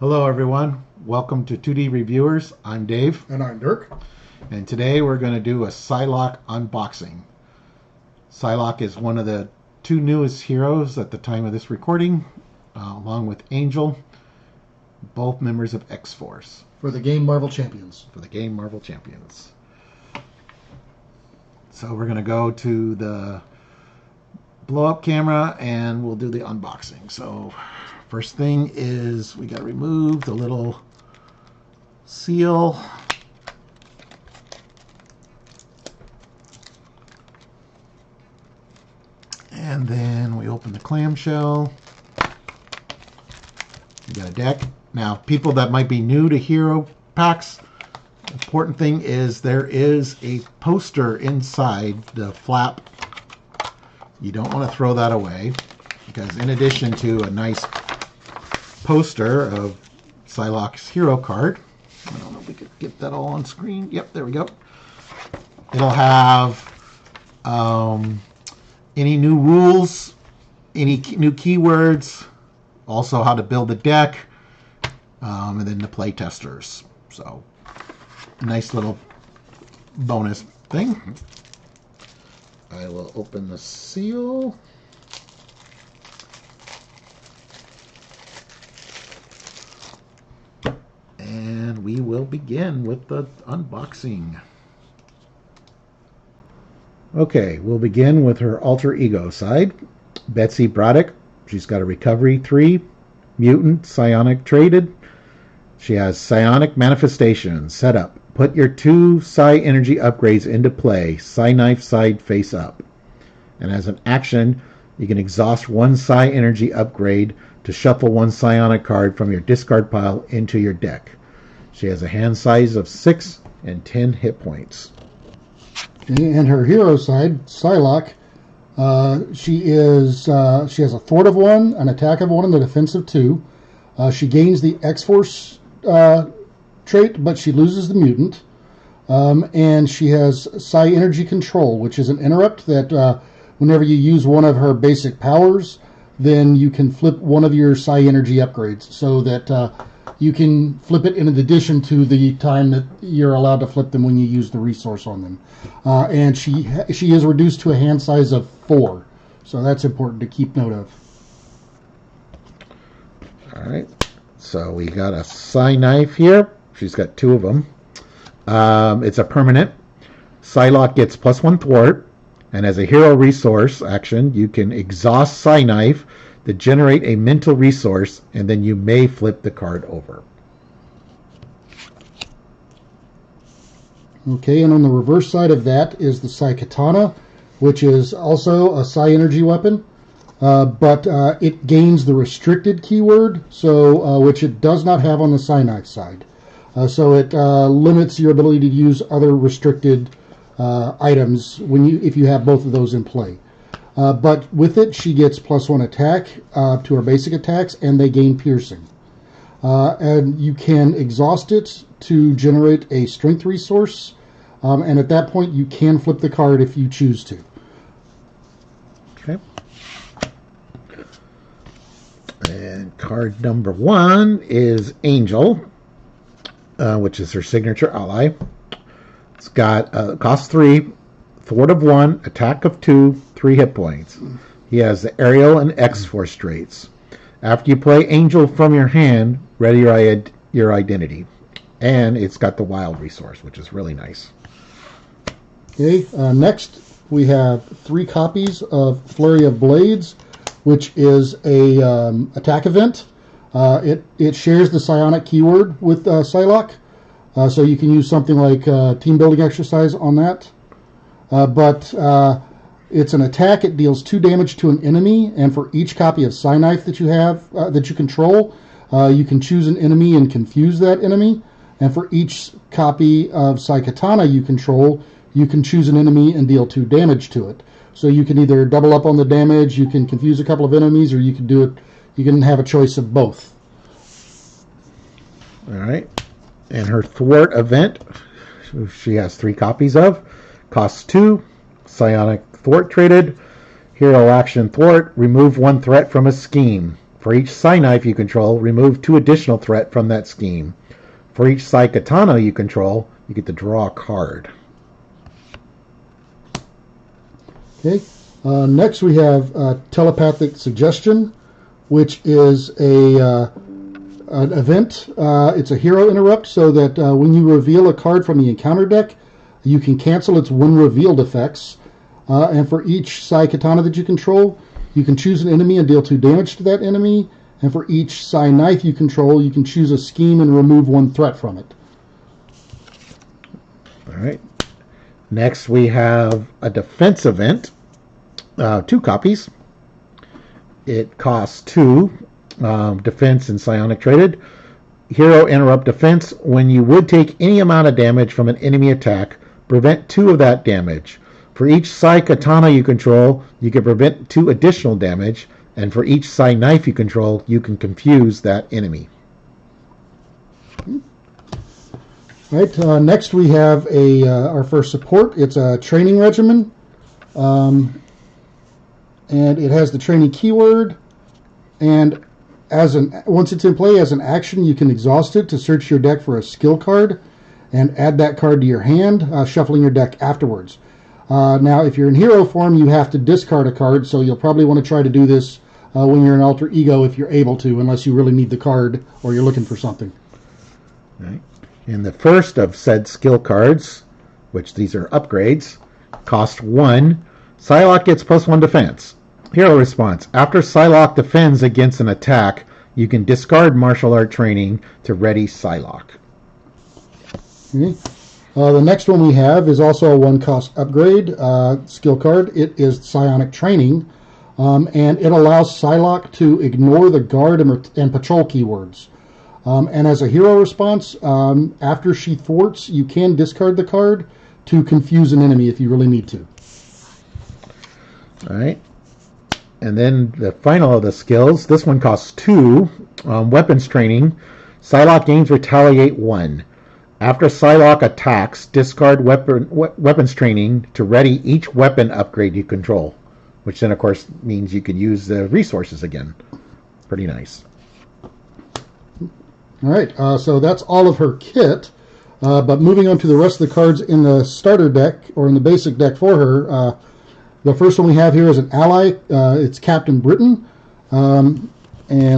Hello everyone, welcome to 2D Reviewers. I'm Dave. And I'm Dirk. And today we're going to do a Psylocke unboxing. Psylocke is one of the two newest heroes at the time of this recording, along with Angel, both members of X-Force. For the game Marvel Champions. So we're going to go to the blow-up camera and we'll do the unboxing. So first thing is we got to remove the little seal. And then we open the clamshell. You got a deck. Now, people that might be new to hero packs, important thing is there is a poster inside the flap. You don't want to throw that away because in addition to a nice poster of Psylocke's hero card, I don't know if we could get that all on screen. Yep, there we go. It'll have any new rules, any new keywords, also how to build a deck, and then the play testers. So, nice little bonus thing. I will open the seal. And we will begin with the unboxing. Okay, we'll begin with her alter ego side. Betsy Braddock. She's got a recovery 3, mutant, psionic traded. She has psionic manifestation. Set up. Put your 2 psi energy upgrades into play. Psi knife side face up. And as an action, you can exhaust 1 psi energy upgrade to shuffle 1 psionic card from your discard pile into your deck. She has a hand size of 6 and 10 hit points. And her hero side, Psylocke, she has a thwart of 1, an attack of 1, and a defense of 2. She gains the X-Force trait, but she loses the mutant. And she has psi energy control, which is an interrupt that whenever you use one of her basic powers, then you can flip one of your psi energy upgrades so that you can flip it in addition to the time that you're allowed to flip them when you use the resource on them. And she is reduced to a hand size of 4. So that's important to keep note of. All right. So we got a psi knife here. She's got 2 of them. It's a permanent. Psylocke gets +1 thwart. And as a hero resource action, you can exhaust psi knife to generate a mental resource, and then you may flip the card over. Okay, and on the reverse side of that is the Psi Katana, which is also a psi energy weapon, but it gains the restricted keyword, so which it does not have on the Psi Knife side. So it limits your ability to use other restricted items if you have both of those in play. But with it, she gets +1 attack to her basic attacks, and they gain piercing. And you can exhaust it to generate a strength resource, and at that point, you can flip the card if you choose to. Okay. And card number 1 is Angel, which is her signature ally. It's got cost 3, thwart of 1, attack of 2, 3 hit points. He has the aerial and X-Force traits. After you play Angel from your hand, ready your identity. And it's got the wild resource, which is really nice. Okay, next we have 3 copies of Flurry of Blades, which is a attack event. It shares the psionic keyword with Psylocke, so you can use something like team building exercise on that. But it's an attack. It deals 2 damage to an enemy, and for each copy of Psi Knife that you have that you control, you can choose an enemy and confuse that enemy. And for each copy of Psi Katana you control, you can choose an enemy and deal 2 damage to it. So you can either double up on the damage, you can confuse a couple of enemies, or you can do it. You can have a choice of both. All right. And her thwart event, she has 3 copies of. Costs 2. Psionic thwart traded. Hero action thwart. Remove 1 threat from a scheme. For each Psy Knife you control, remove 2 additional threat from that scheme. For each Psy Katana you control, you get to draw a card. Okay. Next we have Telepathic Suggestion, which is an event. It's a hero interrupt, so that when you reveal a card from the encounter deck, you can cancel its when revealed effects. And for each Psy Katana that you control, you can choose an enemy and deal 2 damage to that enemy. And for each Psy Knife you control, you can choose a scheme and remove 1 threat from it. All right. Next we have a defense event. 2 copies. It costs 2 defense and psionic traded. Hero interrupt defense. When you would take any amount of damage from an enemy attack, prevent 2 of that damage. For each Psy Katana you control, you can prevent 2 additional damage, and for each Psy Knife you control, you can confuse that enemy. Right. Next we have our first support. It's a training regimen, and it has the training keyword. And once it's in play as an action, you can exhaust it to search your deck for a skill card, and add that card to your hand, shuffling your deck afterwards. Now, if you're in hero form, you have to discard a card, so you'll probably want to try to do this when you're in alter ego if you're able to, unless you really need the card or you're looking for something. Right. And the first of said skill cards, which these are upgrades, cost 1. Psylocke gets +1 defense. Hero response. After Psylocke defends against an attack, you can discard martial art training to ready Psylocke. Okay. The next one we have is also a 1-cost upgrade skill card. It is Psionic Training, and it allows Psylocke to ignore the guard and patrol keywords. And as a hero response, after she thwarts, you can discard the card to confuse an enemy if you really need to. All right. And then the final of the skills, this one costs 2. Weapons Training. Psylocke gains Retaliate 1. After Psylocke attacks, discard weapons training to ready each weapon upgrade you control, which then, of course, means you can use the resources again. Pretty nice. All right, so that's all of her kit. But moving on to the rest of the cards in the starter deck, or in the basic deck for her, the first one we have here is an ally. It's Captain Britain. And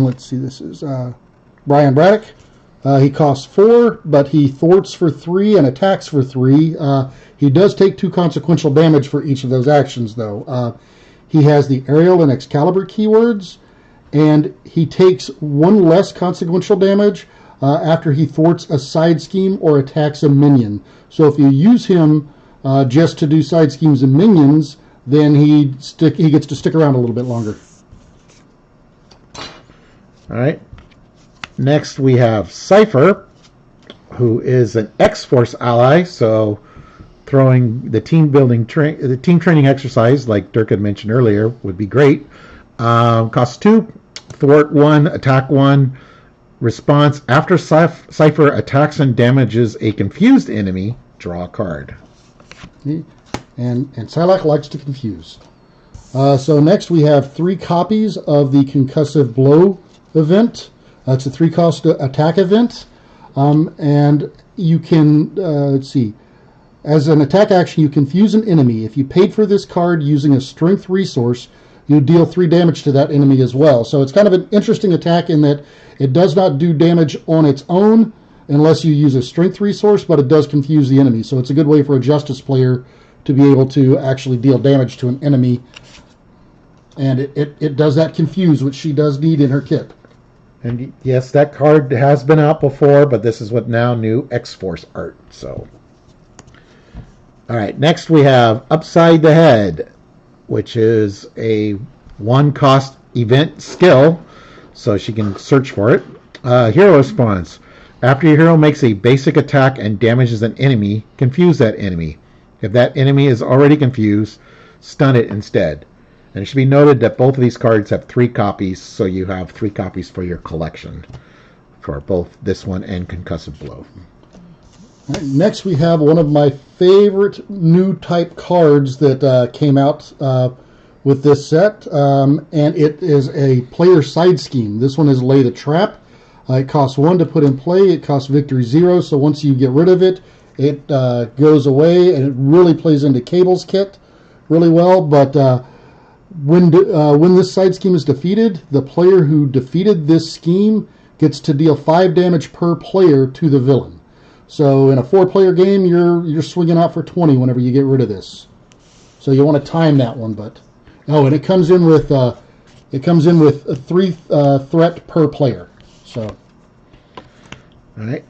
let's see, this is Brian Braddock. He costs 4, but he thwarts for 3 and attacks for 3. He does take 2 consequential damage for each of those actions, though. He has the Aerial and Excalibur keywords, and he takes 1 less consequential damage after he thwarts a side scheme or attacks a minion. So if you use him just to do side schemes and minions, then he gets to stick around a little bit longer. All right. Next, we have Cypher, who is an X-Force ally, so throwing the team training exercise, like Dirk had mentioned earlier, would be great. Costs 2, thwart 1, attack 1. Response: after Cypher attacks and damages a confused enemy, draw a card. And Psylocke likes to confuse. So next we have 3 copies of the Concussive Blow event. It's a 3-cost attack event, and you can, let's see, as an attack action, you confuse an enemy. If you paid for this card using a strength resource, you deal 3 damage to that enemy as well. So it's kind of an interesting attack in that it does not do damage on its own unless you use a strength resource, but it does confuse the enemy. So it's a good way for a Justice player to be able to actually deal damage to an enemy, and it does that confuse, which she does need in her kit. And yes, that card has been out before, but this is what now new X-Force art. So, all right. Next, we have Upside the Head, which is a 1-cost event skill, so she can search for it. Hero response: after your hero makes a basic attack and damages an enemy, confuse that enemy. If that enemy is already confused, stun it instead. And it should be noted that both of these cards have 3 copies, so you have 3 copies for your collection for both this one and Concussive Blow. Right, next we have one of my favorite new type cards that came out with this set, and it is a player side scheme. This one is Lay the Trap. It costs 1 to put in play. It costs victory 0, so once you get rid of it, it goes away, and it really plays into Cable's kit really well. But when this side scheme is defeated, the player who defeated this scheme gets to deal 5 damage per player to the villain. So in a 4-player game, you're swinging out for 20 whenever you get rid of this. So you want to time that one, but and it comes in with a 3 threat per player. So, All right.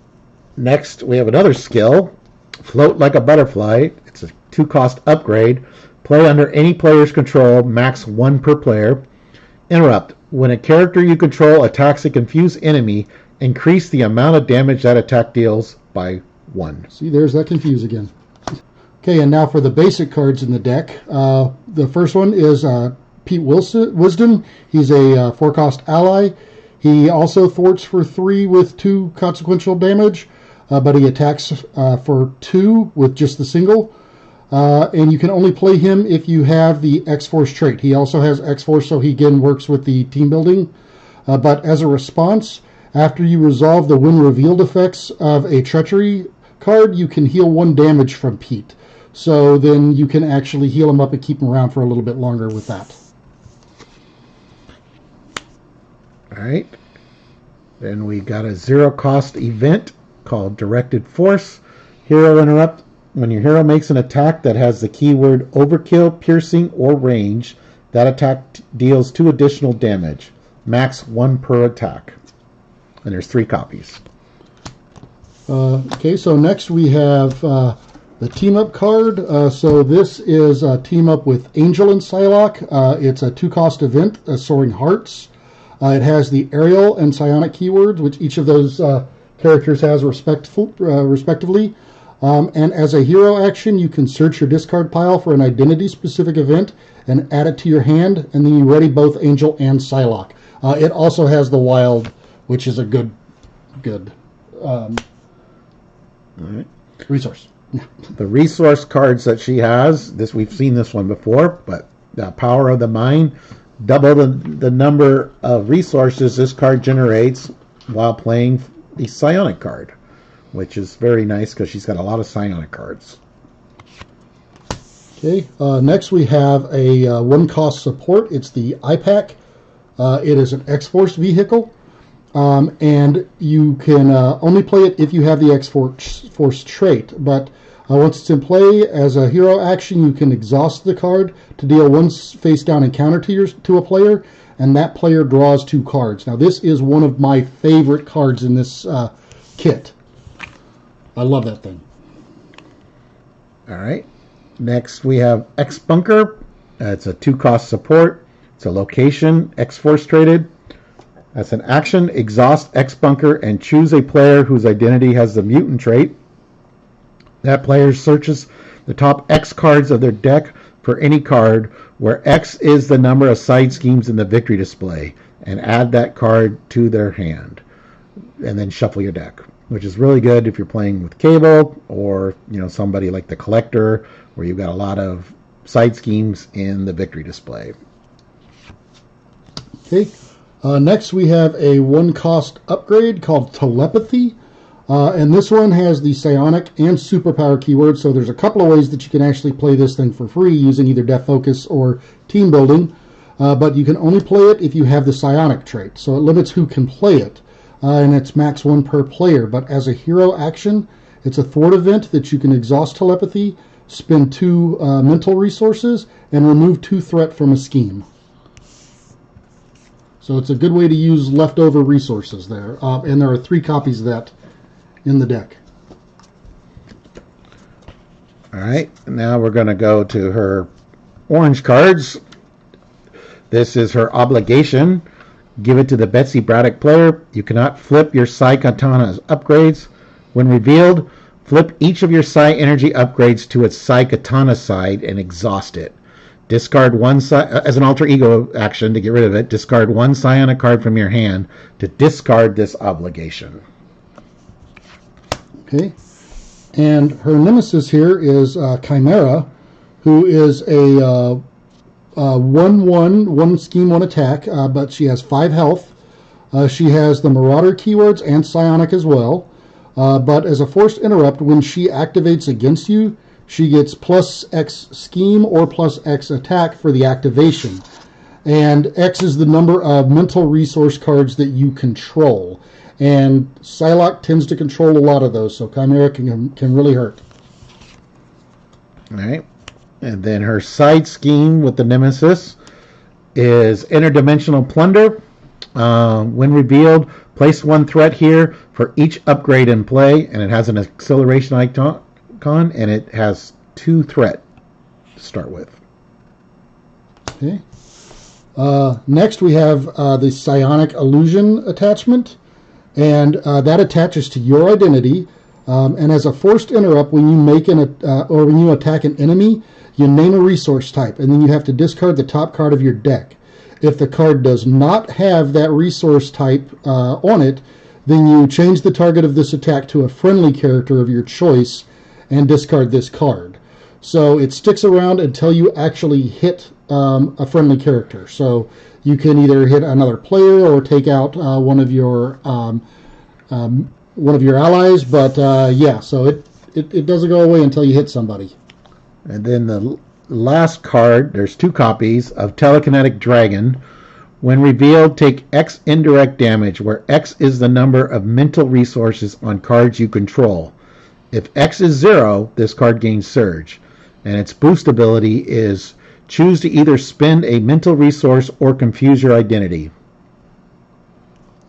Next, we have another skill, Float Like a Butterfly. It's a 2-cost upgrade. Play under any player's control, max 1 per player. Interrupt. When a character you control attacks a confused enemy, increase the amount of damage that attack deals by 1. See, there's that confuse again. Okay, and now for the basic cards in the deck. The first one is Pete Wisdom. He's a 4-cost ally. He also thwarts for 3 with 2 consequential damage, but he attacks for 2 with just the single. And you can only play him if you have the X-Force trait. He also has X-Force, so he again works with the team building. But as a response, after you resolve the when revealed effects of a treachery card, you can heal 1 damage from Pete. So then you can actually heal him up and keep him around for a little bit longer with that. All right. Then we got a 0-cost event called Directed Force. Hero Interrupt. When your hero makes an attack that has the keyword Overkill, Piercing, or Range, that attack deals 2 additional damage. Max 1 per attack. And there's 3 copies. Okay, so next we have the Team Up card. So this is a Team Up with Angel and Psylocke. It's a 2-cost event, Soaring Hearts. It has the Aerial and Psionic keywords, which each of those characters has respectively. And as a hero action, you can search your discard pile for an identity-specific event and add it to your hand, and then you ready both Angel and Psylocke. It also has the Wild, which is a good All right. resource. The resource cards that she has, we've seen this one before, but Power of the Mind, double the number of resources this card generates while playing the Psionic card, which is very nice because she's got a lot of Psionic cards. Okay, next we have a 1-cost support. It's the IPAC. It is an X-Force vehicle, and you can only play it if you have the X-Force trait. But once it's in play, as a hero action, you can exhaust the card to deal 1 face-down encounter to a player, and that player draws 2 cards. Now, this is one of my favorite cards in this kit. I love that thing. All right. Next, we have X Bunker. It's a 2-cost support. It's a location, X-Force traded. That's an action. Exhaust X Bunker and choose a player whose identity has the mutant trait. That player searches the top X cards of their deck for any card where X is the number of side schemes in the victory display, and add that card to their hand. And then shuffle your deck, which is really good if you're playing with Cable or somebody like the Collector, where you've got a lot of side schemes in the victory display. Okay. Next we have a 1-cost upgrade called Telepathy. And this one has the Psionic and Superpower keywords, so there's a couple of ways that you can actually play this thing for free using either Death Focus or Team Building. But you can only play it if you have the Psionic trait, so it limits who can play it. And it's max 1 per player. But as a hero action, it's a thwart event that you can exhaust Telepathy, spend 2 mental resources, and remove 2 threat from a scheme. So it's a good way to use leftover resources there. And there are 3 copies of that in the deck. All right. Now we're going to go to her orange cards. This is her obligation. Give it to the Betsy Braddock player. You cannot flip your Psi Katana's upgrades. When revealed, flip each of your Psi energy upgrades to its Psi Katana side and exhaust it. Discard 1 as an alter ego action to get rid of it. Discard 1 Psionic card from your hand to discard this obligation. Okay. And her nemesis here is Chimera, who is a one scheme, one attack, but she has 5 health. She has the Marauder keywords and Psionic as well. But as a forced interrupt, when she activates against you, she gets plus X scheme or plus X attack for the activation. And X is the number of mental resource cards that you control. And Psylocke tends to control a lot of those, so Chimera can really hurt. All right. And then her side scheme with the Nemesis is Interdimensional Plunder. When revealed, place 1 threat here for each upgrade in play, and it has an acceleration icon, and it has 2 threat to start with. Okay. Next, we have the Psionic Illusion attachment, and that attaches to your identity. And as a forced interrupt, when you make or when you attack an enemy, you name a resource type, and then you have to discard the top card of your deck. If the card does not have that resource type on it, then you change the target of this attack to a friendly character of your choice and discard this card. So it sticks around until you actually hit a friendly character. So you can either hit another player or take out one of your allies. But yeah, so it doesn't go away until you hit somebody. And then the last card, there's 2 copies of Telekinetic Dragon. When revealed, take X indirect damage, where X is the number of mental resources on cards you control. If X is 0, this card gains Surge. And its boost ability is choose to either spend a mental resource or confuse your identity.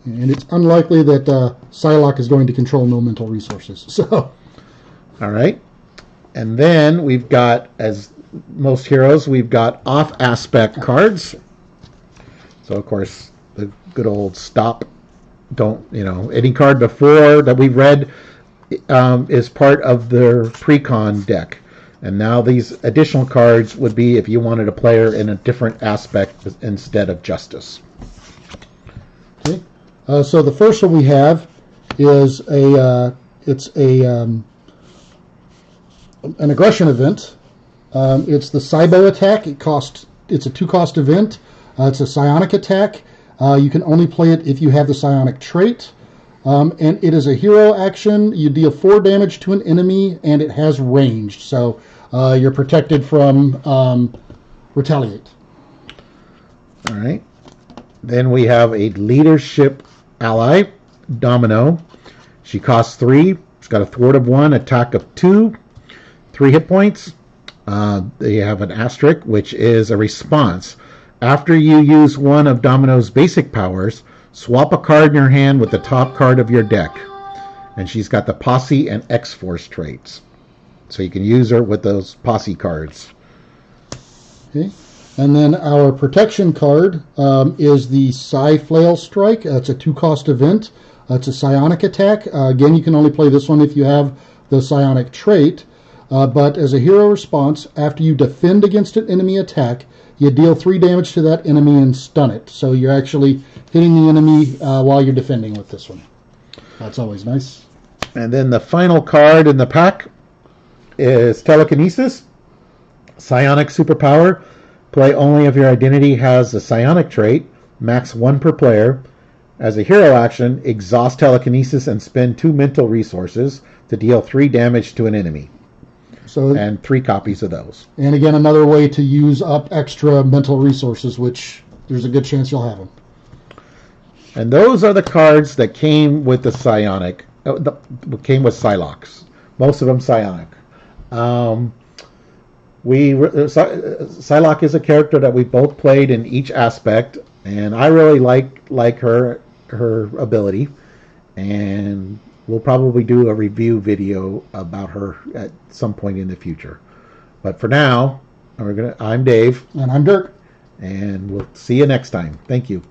And it's unlikely that Psylocke is going to control no mental resources. So, all right. And then we've got, as most heroes, we've got off-aspect cards. So, of course, the good old stop, don't, any card before that we've read is part of their precon deck. And now these additional cards would be if you wanted a player in a different aspect instead of Justice. Okay. So the first one we have is an aggression event. It's the Cybo attack. It's a 2-cost event. It's a psionic attack. You can only play it if you have the psionic trait. And it is a hero action. You deal 4 damage to an enemy, and it has ranged. So you're protected from retaliate. All right. Then we have a leadership ally, Domino. She costs 3. She's got a thwart of 1, attack of 2, 3 hit points. They have an asterisk, which is a response. After you use one of Domino's basic powers, swap a card in your hand with the top card of your deck. And she's got the Posse and X-Force traits. So you can use her with those Posse cards. Okay. And then our protection card is the Psi Flail Strike. It's a 2-cost event. It's a psionic attack. Again, you can only play this one if you have the psionic trait. But as a hero response, after you defend against an enemy attack, you deal 3 damage to that enemy and stun it. So you're actually hitting the enemy while you're defending with this one. That's always nice. And then the final card in the pack is Telekinesis. Psionic superpower. Play only if your identity has the psionic trait. Max 1 per player. As a hero action, exhaust Telekinesis and spend 2 mental resources to deal 3 damage to an enemy. And 3 copies of those. And again, another way to use up extra mental resources, which there's a good chance you'll have them. And those are the cards that came with the psionic, came with Psylocke. Most of them psionic. Psylocke is a character that we both played in each aspect, and I really like her ability, and we'll probably do a review video about her at some point in the future. But for now, I'm Dave. And I'm Dirk. And we'll see you next time. Thank you.